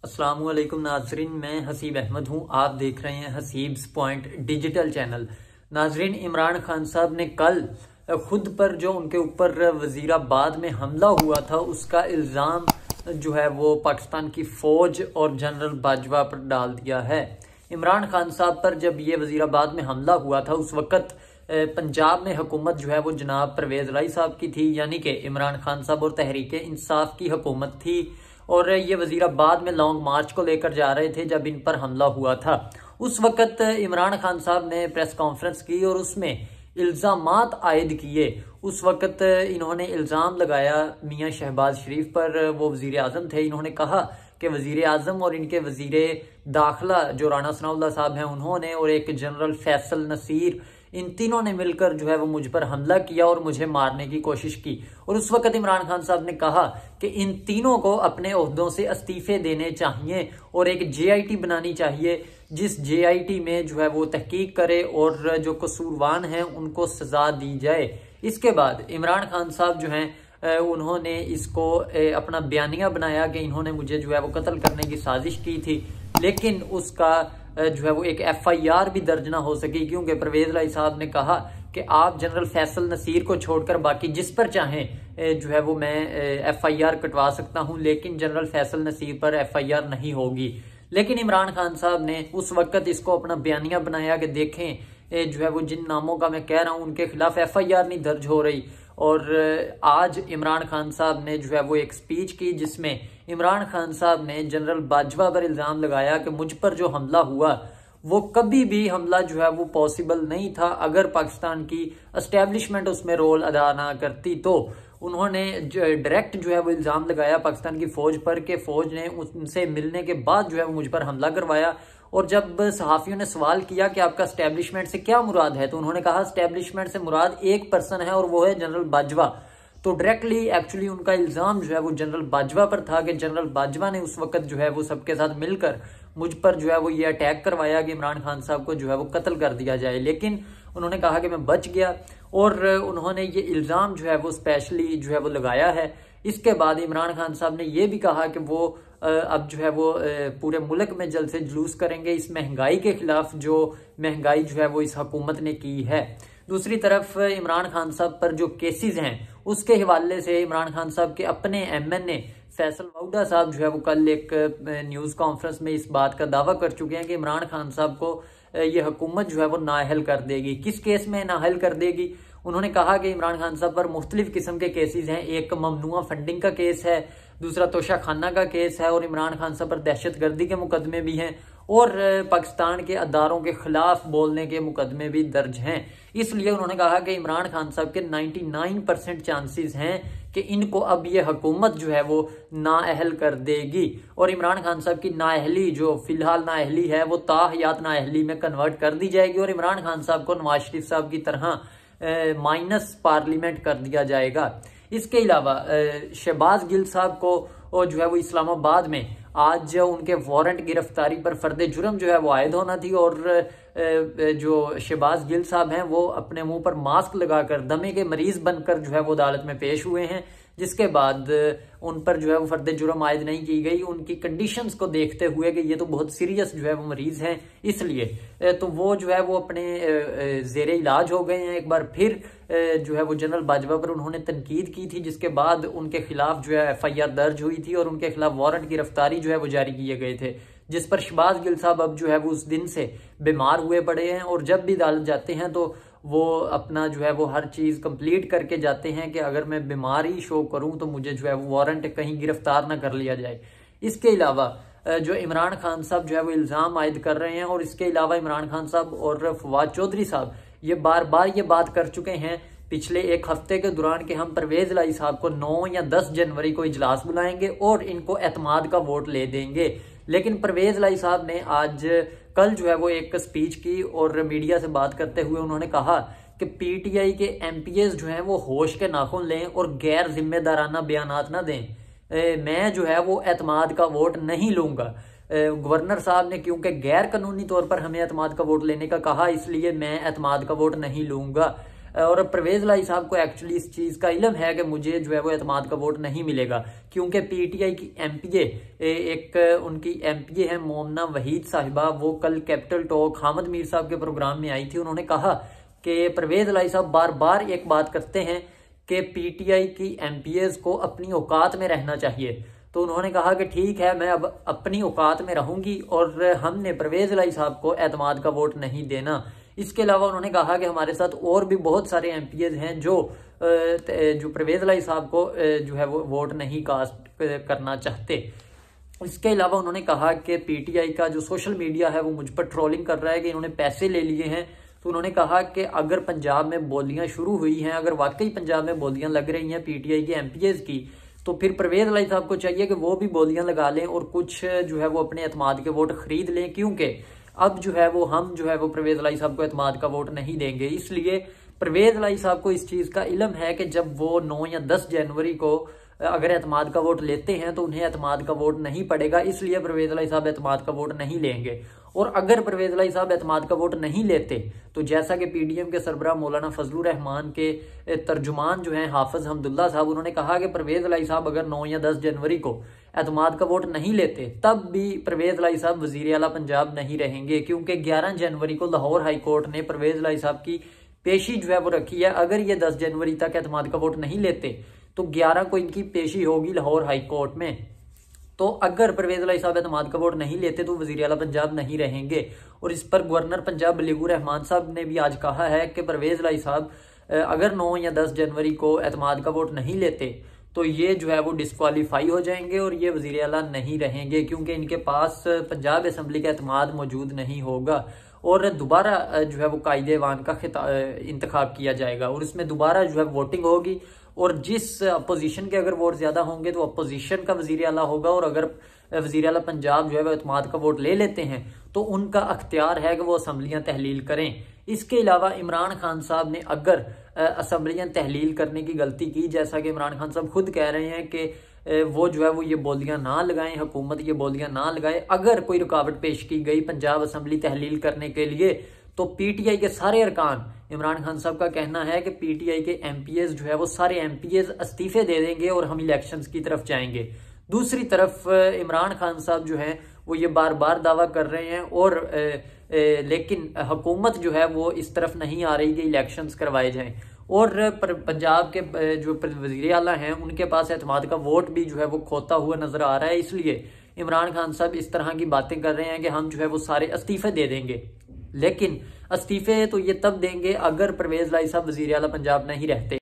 अस्सलाम वालेकुम नाजरीन, मैं हसीब अहमद हूँ। आप देख रहे हैं हसीब्स पॉइंट डिजिटल चैनल। नाजरीन, इमरान खान साहब ने कल खुद पर जो उनके ऊपर वजीराबाद में हमला हुआ था उसका इल्ज़ाम जो है वो पाकिस्तान की फ़ौज और जनरल बाजवा पर डाल दिया है। इमरान खान साहब पर जब ये वजीराबाद में हमला हुआ था उस वक़्त पंजाब में हुकूमत जो है वो जनाब परवेज़ लाई साहब की थी, यानी कि इमरान खान साहब और तहरीक इंसाफ की हुकूमत थी। और ये वजीराबाद में लॉन्ग मार्च को लेकर जा रहे थे जब इन पर हमला हुआ था। उस वक़्त इमरान खान साहब ने प्रेस कॉन्फ्रेंस की और उसमें इल्ज़ामात आयद किए। उस वक़्त इन्होंने इल्ज़ाम लगाया मियाँ शहबाज शरीफ पर, वो वज़ीर आज़म थे। इन्होंने कहा कि वज़ीर आज़म और इनके वज़ीर दाखिला जो राना सनाउल्लाह साहब हैं उन्होंने और एक जनरल फैसल नसीर, इन तीनों ने मिलकर जो है वो मुझ पर हमला किया और मुझे मारने की कोशिश की। और उस वक्त इमरान खान साहब ने कहा कि इन तीनों को अपने ओहदों से इस्तीफे देने चाहिए और एक JIT बनानी चाहिए जिस JIT में जो है वो तहकीक करे और जो कसूरवान हैं उनको सजा दी जाए। इसके बाद इमरान खान साहब जो हैं उन्होंने इसको अपना बयानिया बनाया कि इन्होंने मुझे जो है वो कत्ल करने की साजिश की थी, लेकिन उसका जो है वो एक FIR भी दर्ज ना हो सकी, क्योंकि परवेज़ लाई साहब ने कहा कि आप जनरल फैसल नसीर को छोड़कर बाकी जिस पर चाहें जो है वो मैं FIR कटवा सकता हूं, लेकिन जनरल फैसल नसीर पर FIR नहीं होगी। लेकिन इमरान खान साहब ने उस वक्त इसको अपना बयानिया बनाया कि देखें जो है वो जिन नामों का मैं कह रहा हूं उनके खिलाफ FIR नहीं दर्ज हो रही। और आज इमरान खान साहब ने जो है वो एक स्पीच की जिसमें इमरान खान साहब ने जनरल बाजवा पर इल्ज़ाम लगाया कि मुझ पर जो हमला हुआ वो कभी भी हमला जो है वो पॉसिबल नहीं था अगर पाकिस्तान की एस्टेब्लिशमेंट उसमें रोल अदा ना करती। तो उन्होंने डायरेक्ट जो है वो इल्ज़ाम लगाया पाकिस्तान की फ़ौज पर कि फ़ौज ने उनसे मिलने के बाद जो है वो मुझ पर हमला करवाया। और जब सहाफ़ियों ने सवाल किया कि आपका एस्टेब्लिशमेंट से क्या मुराद है, तो उन्होंने कहा एस्टेब्लिशमेंट से मुराद एक पर्सन है और वो है जनरल बाजवा। तो डायरेक्टली एक्चुअली उनका इल्ज़ाम जो है वो जनरल बाजवा पर था कि जनरल बाजवा ने उस वक्त जो है वो सबके साथ मिलकर मुझ पर जो है वो ये अटैक करवाया कि इमरान खान साहब को जो है वो कत्ल कर दिया जाए। लेकिन उन्होंने कहा कि मैं बच गया और उन्होंने ये इल्ज़ाम जो है वो स्पेशली जो है वो लगाया है। इसके बाद इमरान खान साहब ने ये भी कहा कि वो अब जो है वो पूरे मुल्क में जल्द से जुलूस करेंगे इस महंगाई के खिलाफ, जो महंगाई जो है वो इस हुकूमत ने की है। दूसरी तरफ इमरान खान साहब पर जो केसेस हैं उसके हवाले से इमरान खान साहब के अपने MNA फैसल वाउडा साहब जो है वो कल एक न्यूज़ कॉन्फ्रेंस में इस बात का दावा कर चुके हैं कि इमरान खान साहब को ये हुकूमत जो है वो नाअहल कर देगी। किस केस में नाअहल कर देगी? उन्होंने कहा कि इमरान खान साहब पर मुख्तलिफ किस्म के केसेस हैं। एक ममनुआ फंडिंग का केस है, दूसरा तोशा खाना का केस है और इमरान खान साहब पर दहशतगर्दी के मुकदमे भी हैं और पाकिस्तान के अदारों के खिलाफ बोलने के मुकदमे भी दर्ज हैं। इसलिए उन्होंने कहा कि इमरान खान साहब के 99% चांसेस हैं कि इनको अब ये हुकूमत जो है वो नाअहल कर देगी। और इमरान खान साहब की नाअहली जो फिलहाल नाअहली है वो ताहयात नाअहली में कन्वर्ट कर दी जाएगी और इमरान खान साहब को नवाज शरीफ साहब की तरह माइनस पार्लियामेंट कर दिया जाएगा। इसके अलावा शहबाज गिल साहब को जो है वो इस्लामाबाद में आज उनके वारंट गिरफ्तारी पर फर्द जुर्म जो है वो आयद होना थी और जो शहबाज गिल साहब हैं वो अपने मुंह पर मास्क लगाकर दमे के मरीज बनकर जो है वो अदालत में पेश हुए हैं, जिसके बाद उन पर जो है वो फर्द जुर्म आयद नहीं की गई। उनकी कंडीशंस को देखते हुए कि ये तो बहुत सीरियस जो है वो मरीज हैं, इसलिए तो वो जो है वो अपने जेर इलाज हो गए हैं। एक बार फिर जो है वो जनरल बाजवा पर उन्होंने तनकीद की थी, जिसके बाद उनके खिलाफ जो है FIR दर्ज हुई थी और उनके खिलाफ वारंट गिरफ्तारी जो है वो जारी किए गए थे, जिस पर शहबाज गिल साहब अब जो है वो उस दिन से बीमार हुए पड़े हैं और जब भी अदालत जाते हैं तो वो अपना जो है वो हर चीज़ कंप्लीट करके जाते हैं कि अगर मैं बीमारी शो करूं तो मुझे जो है वो वारंट कहीं गिरफ्तार ना कर लिया जाए। इसके अलावा जो इमरान खान साहब जो है वो इल्ज़ाम आयद कर रहे हैं और इसके अलावा इमरान खान साहब और फवाद चौधरी साहब ये बार बार ये बात कर चुके हैं पिछले एक हफ्ते के दौरान कि हम परवेज़ लाई साहब को 9 या 10 जनवरी को इजलास बुलाएंगे और इनको एतमाद का वोट ले देंगे। लेकिन परवेज़ लाई साहब ने आज कल जो है वो एक स्पीच की और मीडिया से बात करते हुए उन्होंने कहा कि PTI के MPs जो हैं वो होश के नाखून लें और गैर जिम्मेदाराना बयानात ना दें। मैं जो है वो एतमाद का वोट नहीं लूंगा। गवर्नर साहब ने क्योंकि गैर कानूनी तौर पर हमें एतमाद का वोट लेने का कहा, इसलिए मैं एतमाद का वोट नहीं लूंगा। और परवेज लाई साहब को एक्चुअली इस चीज का इल्म है कि मुझे जो है वो एतमाद का वोट नहीं मिलेगा, क्योंकि पीटीआई की एमपीए एक उनकी एमपीए है मोमना वहीद साहिबा, वो कल कैपिटल टॉक हामिद मीर साहब के प्रोग्राम में आई थी। उन्होंने कहा कि परवेज लाई साहब बार बार एक बात करते हैं कि पीटीआई की एमपीएस को अपनी औकात में रहना चाहिए। तो उन्होंने कहा कि ठीक है, मैं अब अपनी औकात में रहूंगी और हमने परवेज लाई साहब को एतमाद का वोट नहीं देना। इसके अलावा उन्होंने कहा कि हमारे साथ और भी बहुत सारे एमपीएस हैं जो परवेज लाई साहब को जो है वो वोट नहीं कास्ट करना चाहते। इसके अलावा उन्होंने कहा कि पीटीआई का जो सोशल मीडिया है वो मुझ पर ट्रोलिंग कर रहा है कि इन्होंने पैसे ले लिए हैं। तो उन्होंने कहा कि अगर पंजाब में बोलियां शुरू हुई हैं, अगर वाकई पंजाब में बोलियां लग रही हैं पीटीआई के एमपीएस की, तो फिर परवेज लाई साहब को चाहिए कि वो भी बोलियां लगा लें और कुछ जो है वो अपने एतमाद के वोट खरीद लें, क्योंकि अब जो है वो हम जो है वो परवेज लाई साहब को एतमाद का वोट नहीं देंगे। इसलिए परवेज लाई साहब को इस चीज का इल्म है कि जब वो 9 या 10 जनवरी को अगर एतमाद का वोट लेते हैं तो उन्हें एतमाद का वोट नहीं पड़ेगा, इसलिए परवेज लाई साहब एतमाद का वोट नहीं लेंगे। और अगर परवेज लाई साहब एतमाद का वोट नहीं लेते तो जैसा कि पीडीएम के सरबराह मौलाना फजलुर रहमान के तर्जुमान जो हैं हाफिज हमदुल्ला साहब, उन्होंने कहा कि परवेज लाई साहब अगर 9 या 10 जनवरी को एतमाद का वोट नहीं लेते तब भी परवेज लाई साहब वजीर आला पंजाब नहीं रहेंगे, क्योंकि 11 जनवरी को लाहौर हाई कोर्ट ने परवेज लाई साहब की पेशी जो है वो रखी है। अगर ये 10 जनवरी तक एतमाद का वोट नहीं लेते तो 11 को इनकी पेशी होगी लाहौर हाई कोर्ट में। तो अगर परवेज लाई साहब एतमाद का वोट नहीं लेते तो वजीर आला पंजाब नहीं रहेंगे। और इस पर गवर्नर पंजाब बलीगुर रहमान साहब ने भी आज कहा है कि परवेज लाई साहब अगर 9 या 10 जनवरी को एतमाद का वोट नहीं लेते तो ये जो है वो डिस्क्वालीफाई हो जाएंगे और ये वजीर आला नहीं रहेंगे, क्योंकि इनके पास पंजाब असम्बली का एतमाद मौजूद नहीं होगा और दोबारा जो है वो कायदे-ए-वान का इंतखाब किया जाएगा और इसमें दोबारा जो है वोटिंग होगी और जिस अपोजिशन के अगर वोट ज्यादा होंगे तो अपोजिशन का वजीर आला होगा और अगर वजीर आला पंजाब जो है वो एतमाद का वोट ले लेते हैं तो उनका अख्तियार है कि वो असम्बलियां तहलील करें। इसके अलावा इमरान खान साहब ने अगर असम्बलियां तहलील करने की गलती की, जैसा कि इमरान खान साहब खुद कह रहे हैं कि वो जो है वो ये बोलियां ना लगाएं, हुकूमत ये बोलियां ना लगाए, अगर कोई रुकावट पेश की गई पंजाब असम्बली तहलील करने के लिए तो पीटीआई के सारे अरकान, इमरान खान साहब का कहना है कि पीटीआई के एमपीएस जो है वो सारे एमपीएस इस्तीफे दे देंगे और हम इलेक्शंस की तरफ जाएंगे। दूसरी तरफ इमरान खान साहब जो हैं वो ये बार बार दावा कर रहे हैं और लेकिन हुकूमत जो है वो इस तरफ नहीं आ रही कि इलेक्शंस करवाए जाएं और पंजाब के जो वजीर आला हैं उनके पास एतमाद का वोट भी जो है वो खोता हुआ नजर आ रहा है। इसलिए इमरान खान साहब इस तरह की बातें कर रहे हैं कि हम जो है वो सारे इस्तीफे दे देंगे, लेकिन इस्तीफे तो ये तब देंगे अगर परवेज लाई साहब वजीर आला पंजाब नहीं रहते।